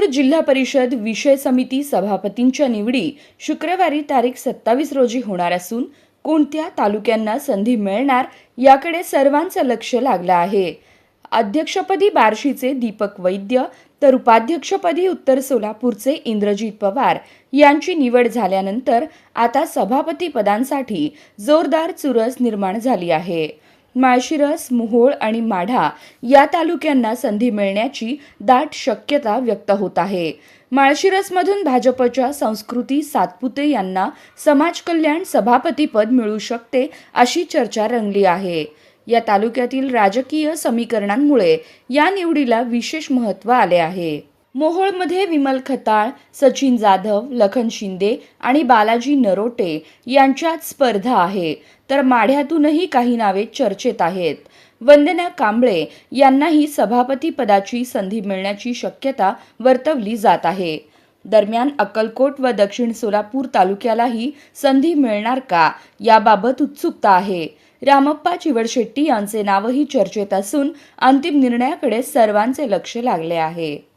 मोहोळ जिल्हा परिषद विषय समिती सभापतींच्या निवडी शुक्रवारी तारीख 27 रोजी होणार असून कोणत्या तालुक्यांना संधी मिळणार याकडे सर्वांचं लक्ष लागलं आहे। अध्यक्षपदी बार्शीचे दीपक वैद्य तर उपाध्यक्षपदी उत्तर सोलापूरचे इंद्रजीत पवार यांची निवड झाल्यानंतर आता सभापती पदांसाठी जोरदार चुरस निर्माण झाली आहे। माळशिरस, मोहोळ आणि माढा या तालुक्यांना संधी मिळण्याची दाट शक्यता व्यक्त होत आहे। माळशिरसमधून भाजपच्या संस्कृती सातपुते यांना समाज कल्याण सभापतीपद मिळू शकते अशी चर्चा रंगली आहे। या तालुक्यातील राजकीय समीकरणांमुळे या निवडीला विशेष महत्त्व आले आहे। मोहोळमध्ये विमल खताळ, सचिन जाधव, लखन शिंदे आणि बालाजी नरोटे यांच्यात स्पर्धा आहे, तर माढ्यातूनही काही नावे चर्चेत आहेत। वंदना कांबळे यांनाही सभापती पदाची संधी मिळण्याची शक्यता वर्तवली जात आहे। दरम्यान अक्कलकोट व दक्षिण सोलापूर तालुक्यालाही संधी मिळणार का याबाबत उत्सुकता आहे। रामप्पा चिवडशेट्टी यांचे नावही चर्चेत असून अंतिम निर्णयाकडे सर्वांचे लक्ष लागले आहे।